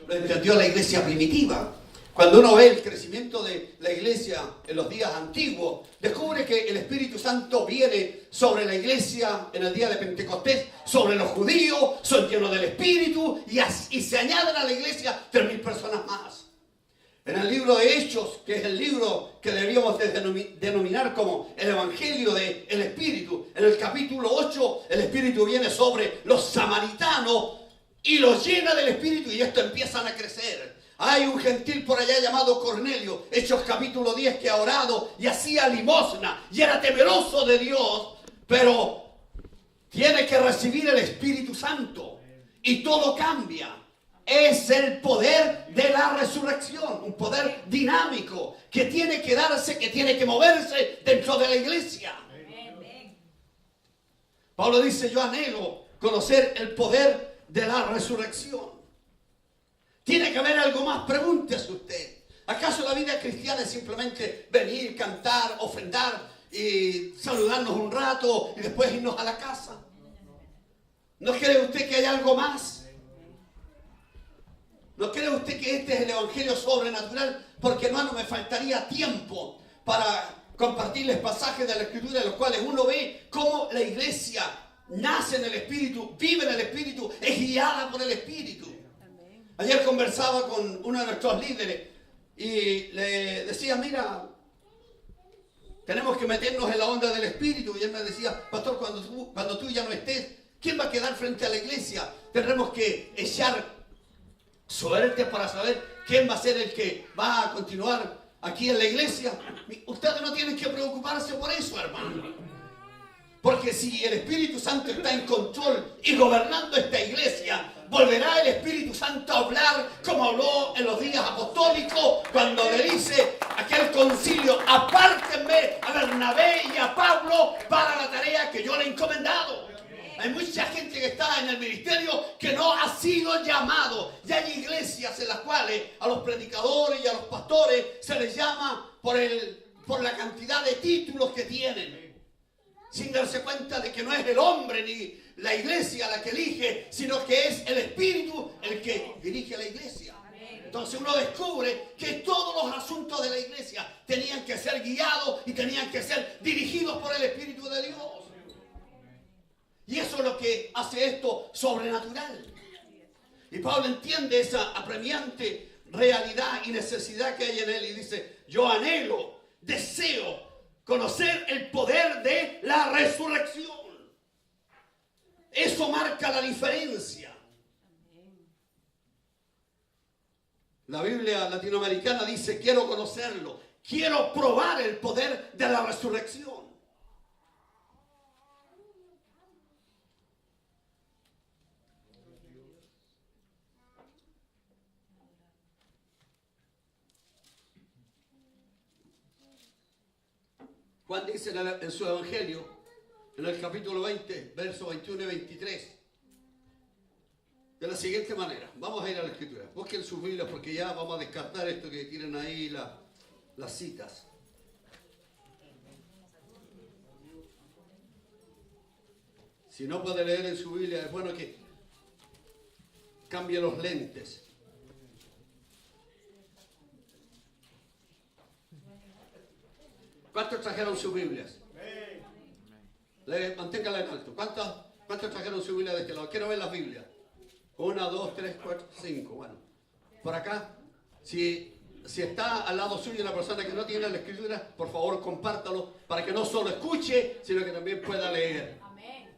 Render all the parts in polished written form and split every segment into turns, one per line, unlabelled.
lo entendió la iglesia primitiva. Cuando uno ve el crecimiento de la iglesia en los días antiguos, descubre que el Espíritu Santo viene sobre la iglesia en el día de Pentecostés, sobre los judíos, son llenos del Espíritu y se añaden a la iglesia 3.000 personas más. En el libro de Hechos, que es el libro que deberíamos denominar como el Evangelio del Espíritu, en el capítulo 8, el Espíritu viene sobre los samaritanos y los llena del Espíritu y estos empiezan a crecer. Hay un gentil por allá llamado Cornelio, Hechos capítulo 10, que ha orado y hacía limosna y era temeroso de Dios, pero tiene que recibir el Espíritu Santo y todo cambia. Es el poder de la resurrección, un poder dinámico que tiene que darse, que tiene que moverse dentro de la iglesia. Pablo dice, yo anhelo conocer el poder de la resurrección. Tiene que haber algo más, pregúntese usted. ¿Acaso la vida cristiana es simplemente venir, cantar, ofrendar y saludarnos un rato y después irnos a la casa? ¿No cree usted que hay algo más? ¿No cree usted que este es el evangelio sobrenatural? Porque hermano, me faltaría tiempo para compartirles pasajes de la Escritura en los cuales uno ve cómo la iglesia nace en el Espíritu, vive en el Espíritu, es guiada por el Espíritu. Ayer conversaba con uno de nuestros líderes y le decía, mira, tenemos que meternos en la onda del Espíritu. Y él me decía, pastor, cuando tú ya no estés, ¿quién va a quedar frente a la iglesia? Tendremos que echar suerte para saber quién va a ser el que va a continuar aquí en la iglesia. Ustedes no tienen que preocuparse por eso, hermano. Porque si el Espíritu Santo está en control y gobernando esta iglesia, volverá el Espíritu Santo a hablar como habló en los días apostólicos, cuando le dice aquel concilio, apártenme a Bernabé y a Pablo para la tarea que yo le he encomendado. Hay mucha gente que está en el ministerio que no ha sido llamado. Y hay iglesias en las cuales a los predicadores y a los pastores se les llama por la cantidad de títulos que tienen, sin darse cuenta de que no es el hombre ni la iglesia la que elige, sino que es el Espíritu el que dirige a la iglesia. Entonces uno descubre que todos los asuntos de la iglesia tenían que ser guiados y tenían que ser dirigidos por el Espíritu de Dios. Y eso es lo que hace esto sobrenatural. Y Pablo entiende esa apremiante realidad y necesidad que hay en él y dice, yo anhelo, deseo conocer el poder de la resurrección. Eso marca la diferencia. La Biblia latinoamericana dice, quiero conocerlo, quiero probar el poder de la resurrección. Juan dice en su evangelio, en el capítulo 20, versos 21 y 23, de la siguiente manera. Vamos a ir a la Escritura. Busquen sus Biblias porque ya vamos a descartar esto que tienen ahí las citas. Si no puede leer en su Biblia, es bueno que cambie los lentes. ¿Cuántos trajeron sus Biblias? Manténgala en alto. ¿Cuántos trajeron su Biblia de este lado? Quiero ver las Biblias. 1, 2, 3, 4, 5. Bueno, por acá, si está al lado suyo una persona que no tiene la Escritura, por favor compártalo para que no solo escuche, sino que también pueda leer. Amén.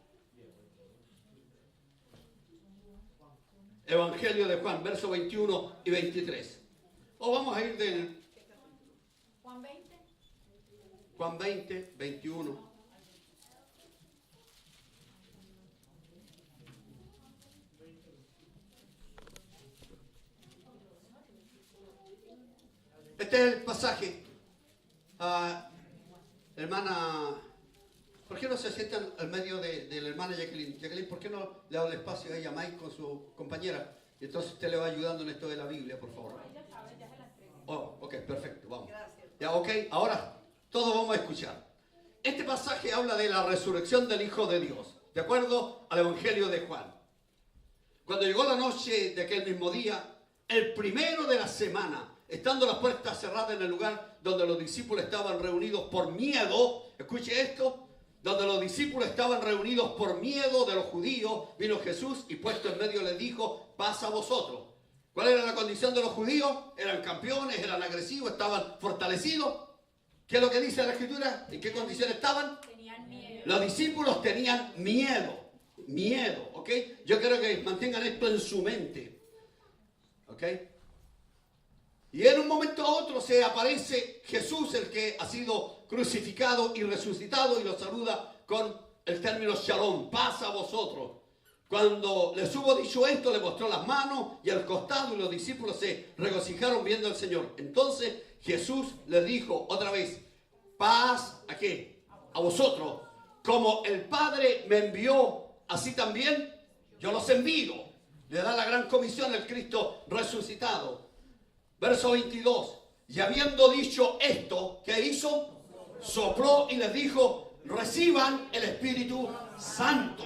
Evangelio de Juan, versos 21 y 23. O vamos a ir del Juan 20, 21. Este es el pasaje. Hermana, ¿por qué no se sientan al medio de la hermana Jacqueline? Jacqueline, ¿por qué no le da el espacio a ella, Mike, con su compañera? Y entonces usted le va ayudando en esto de la Biblia, por favor. Oh, ok, perfecto, vamos. Ya, ok, ahora todos vamos a escuchar. Este pasaje habla de la resurrección del Hijo de Dios, de acuerdo al Evangelio de Juan. Cuando llegó la noche de aquel mismo día, el primero de la semana, estando las puertas cerradas en el lugar donde los discípulos estaban reunidos por miedo, escuche esto, donde los discípulos estaban reunidos por miedo de los judíos, vino Jesús y puesto en medio les dijo, paz a vosotros. ¿Cuál era la condición de los judíos? Eran campeones, eran agresivos, estaban fortalecidos. ¿Qué es lo que dice la Escritura? ¿En qué condición estaban?
Tenían miedo.
Los discípulos tenían miedo, ¿ok? Yo quiero que mantengan esto en su mente, ¿ok? Y en un momento a otro se aparece Jesús, el que ha sido crucificado y resucitado, y lo saluda con el término Shalom, paz a vosotros. Cuando les hubo dicho esto, le mostró las manos y el costado, y los discípulos se regocijaron viendo al Señor. Entonces Jesús les dijo otra vez, paz, ¿a qué? A vosotros. Como el Padre me envió, así también yo los envío. Le da la gran comisión al Cristo resucitado. Verso 22. Y habiendo dicho esto, ¿qué hizo? Sopló y les dijo, reciban el Espíritu Santo.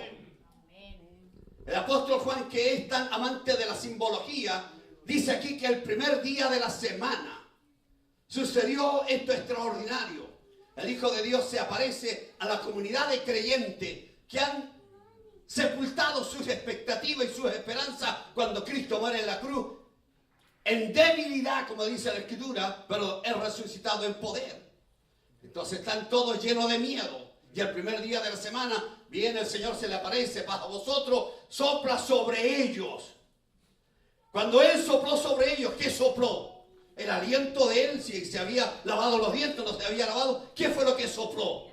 El apóstol Juan, que es tan amante de la simbología, dice aquí que el primer día de la semana sucedió esto extraordinario. El Hijo de Dios se aparece a la comunidad de creyentes que han sepultado sus expectativas y sus esperanzas cuando Cristo muere en la cruz, en debilidad, como dice la Escritura, pero es resucitado en poder. Entonces están todos llenos de miedo. Y el primer día de la semana viene el Señor, se le aparece, paz a vosotros, sopla sobre ellos. Cuando Él sopló sobre ellos, ¿qué sopló? El aliento de Él, si se había lavado los dientes, no se había lavado, ¿qué fue lo que sopló?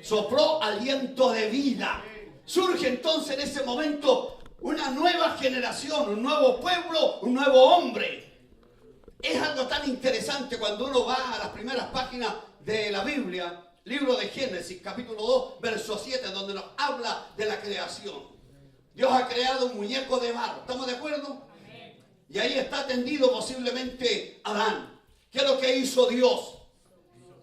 Sopló aliento de vida. Surge entonces en ese momento una nueva generación, un nuevo pueblo, un nuevo hombre. Es algo tan interesante cuando uno va a las primeras páginas de la Biblia, libro de Génesis, capítulo 2, verso 7, donde nos habla de la creación. Dios ha creado un muñeco de barro, ¿estamos de acuerdo? Y ahí está tendido posiblemente Adán. ¿Qué es lo que hizo Dios?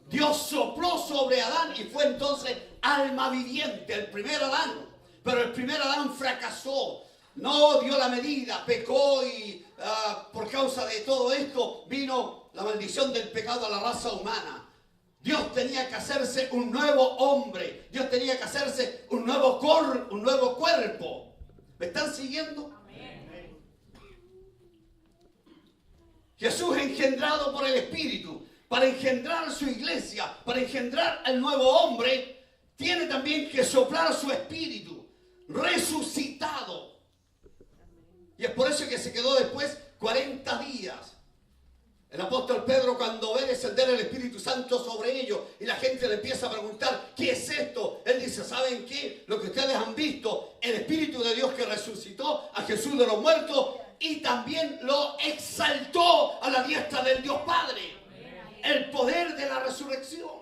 Dios sopló sobre Adán y fue entonces alma viviente, el primer Adán. Pero el primer Adán fracasó, no dio la medida, pecó y por causa de todo esto vino la maldición del pecado a la raza humana. Dios tenía que hacerse un nuevo hombre, Dios tenía que hacerse un nuevo cuerpo. ¿Me están siguiendo? Amén. Jesús engendrado por el Espíritu, para engendrar su iglesia, para engendrar al nuevo hombre, tiene también que soplar su Espíritu, resucitado. Y es por eso que se quedó después 40 días. El apóstol Pedro, cuando ve descender el Espíritu Santo sobre ellos y la gente le empieza a preguntar, ¿qué es esto? Él dice, ¿saben qué? Lo que ustedes han visto, el Espíritu de Dios que resucitó a Jesús de los muertos y también lo exaltó a la diestra del Dios Padre. El poder de la resurrección.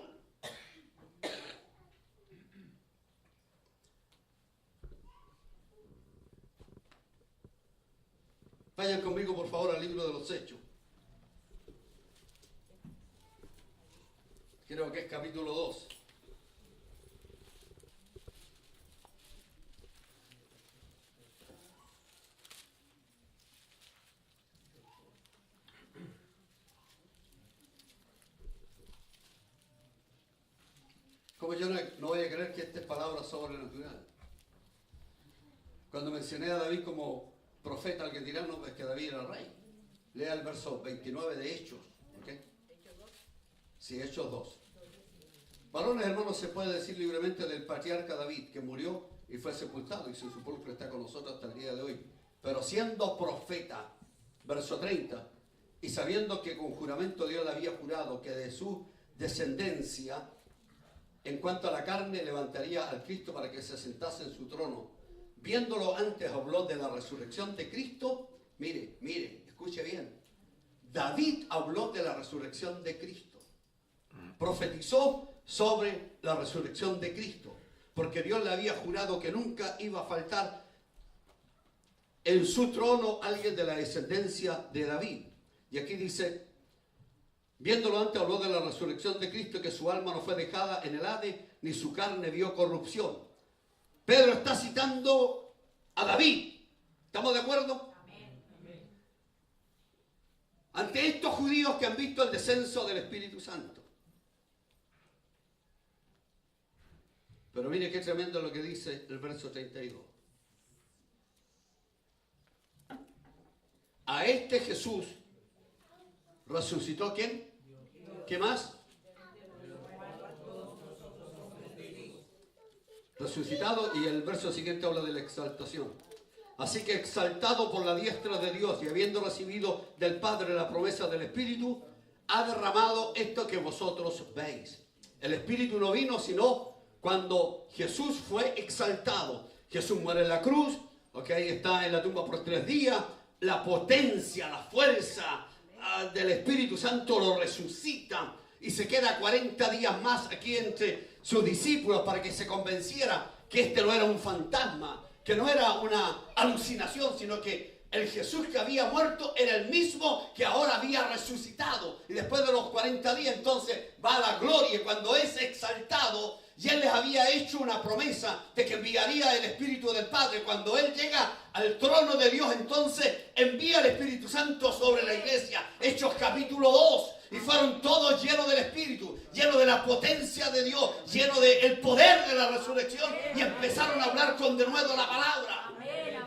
Vayan conmigo, por favor, al libro de los Hechos. Creo que es capítulo 2. Como yo no voy a creer que esta es palabra sobrenatural. Cuando mencioné a David como profeta, alguien dirá, no, es que David era el rey. Lea el verso 29 de Hechos. ¿Okay? Sí, Hechos 2. Varones, hermanos, se puede decir libremente del patriarca David, que murió y fue sepultado, y su sepulcro está con nosotros hasta el día de hoy. Pero siendo profeta, verso 30, y sabiendo que con juramento Dios le había jurado que de su descendencia, en cuanto a la carne, levantaría al Cristo para que se sentase en su trono. Viéndolo antes, habló de la resurrección de Cristo. Mire, escuche bien. David habló de la resurrección de Cristo. Profetizó sobre la resurrección de Cristo, porque Dios le había jurado que nunca iba a faltar en su trono alguien de la descendencia de David. Y aquí dice, viéndolo antes habló de la resurrección de Cristo, que su alma no fue dejada en el Hades, ni su carne vio corrupción. Pedro está citando a David. ¿Estamos de acuerdo? ante estos judíos que han visto el descenso del Espíritu Santo. Pero mire qué tremendo lo que dice el verso 32. A este Jesús resucitó ¿quién? ¿Qué más? Resucitado, y el verso siguiente habla de la exaltación. Así que exaltado por la diestra de Dios y habiendo recibido del Padre la promesa del Espíritu, ha derramado esto que vosotros veis. El Espíritu no vino sino cuando Jesús fue exaltado. Jesús muere en la cruz, está en la tumba por 3 días. La potencia, la fuerza del Espíritu Santo lo resucita y se queda 40 días más aquí entre sus discípulos para que se convenciera que este no era un fantasma, que no era una alucinación, sino que el Jesús que había muerto era el mismo que ahora había resucitado. Y después de los 40 días entonces va a la gloria cuando es exaltado. Y Él les había hecho una promesa de que enviaría el Espíritu del Padre. Cuando Él llega al trono de Dios, entonces envía el Espíritu Santo sobre la iglesia. Hechos capítulo 2. Y fueron todos llenos del Espíritu, llenos de la potencia de Dios, llenos del poder de la resurrección. Y empezaron a hablar con denuedo la palabra.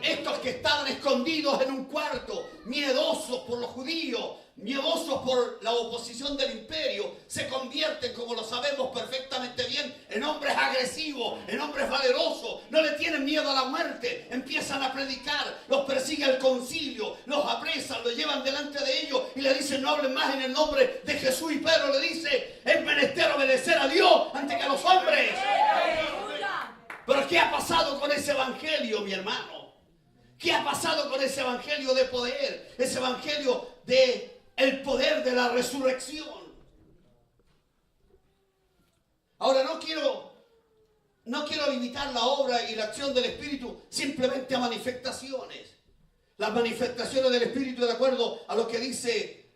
Estos que estaban escondidos en un cuarto, miedosos por los judíos, miedosos por la oposición del imperio, se convierten, como lo sabemos perfectamente bien, en hombres agresivos, en hombres valerosos. No le tienen miedo a la muerte, empiezan a predicar, los persigue el concilio, los apresan, los llevan delante de ellos y le dicen: no hablen más en el nombre de Jesús. Y Pedro le dice: es menester obedecer a Dios antes que a los hombres. Pero ¿qué ha pasado con ese evangelio, mi hermano? ¿Qué ha pasado con ese evangelio de poder? Ese evangelio de el poder de la resurrección. Ahora no quiero limitar la obra y la acción del Espíritu simplemente a manifestaciones. Las manifestaciones del Espíritu, de acuerdo a lo que dice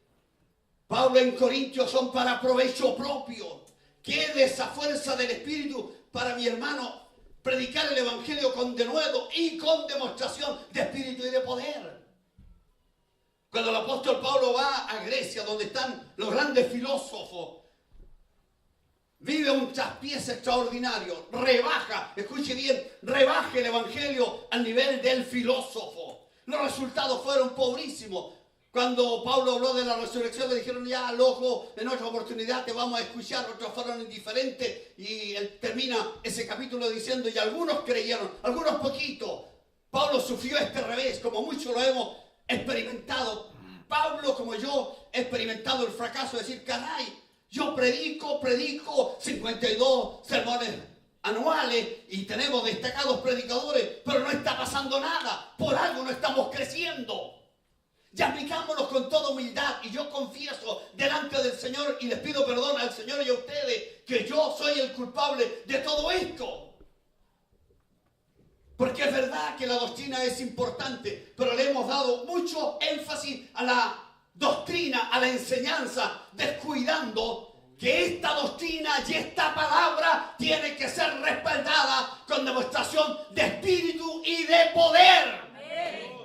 Pablo en Corintios, son para provecho propio. ¿Qué es esa fuerza del Espíritu para, mi hermano, predicar el Evangelio con denuedo y con demostración de Espíritu y de poder? Cuando el apóstol Pablo va a Grecia, donde están los grandes filósofos, vive un traspiés extraordinario, rebaja, escuche bien, rebaja el Evangelio al nivel del filósofo. Los resultados fueron pobrísimos. Cuando Pablo habló de la resurrección, le dijeron: ya, loco, en otra oportunidad te vamos a escuchar. Otros fueron indiferentes. Y él termina ese capítulo diciendo: y algunos creyeron, algunos poquitos. Pablo sufrió este revés, como muchos lo hemos experimentado. Pablo, como yo, he experimentado el fracaso de decir: caray, yo predico 52 sermones anuales y tenemos destacados predicadores, pero no está pasando nada. Por algo no estamos creciendo. Y aplicámonos con toda humildad, y yo confieso delante del Señor y les pido perdón al Señor y a ustedes que yo soy el culpable de todo esto. Porque es verdad que la doctrina es importante, pero le hemos dado mucho énfasis a la doctrina, a la enseñanza, descuidando que esta doctrina y esta palabra tiene que ser respaldada con demostración de espíritu y de poder. Amén.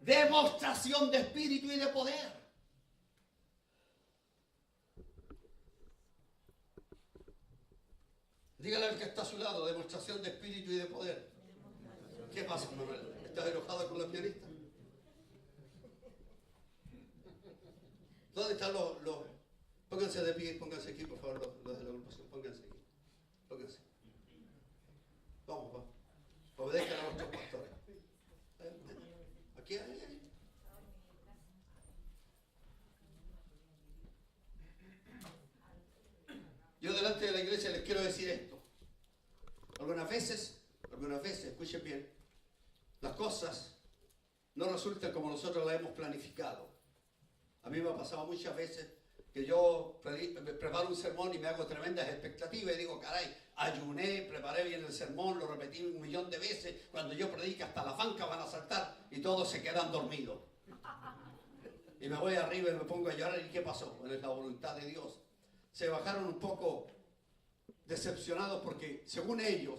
Demostración de espíritu y de poder. Dígale al que está a su lado: demostración de espíritu y de poder. ¿Qué pasa, Manuel? ¿Estás enojado con la pianista? ¿Dónde están los? Pónganse de pie, pónganse aquí, por favor, los de la agrupación. Pónganse aquí. Pónganse. Vamos. Obedezcan a nuestros pastores. Aquí. Yo delante de la iglesia les quiero decir esto. Algunas veces, escuchen bien, las cosas no resultan como nosotros las hemos planificado. A mí me ha pasado muchas veces que yo preparo un sermón y me hago tremendas expectativas y digo: caray, ayuné, preparé bien el sermón, lo repetí 1.000.000 de veces. Cuando yo predique, hasta la banca van a saltar y todos se quedan dormidos. Y me voy arriba y me pongo a llorar. ¿Y qué pasó? Bueno, es la voluntad de Dios. Se bajaron un poco decepcionados porque según ellos,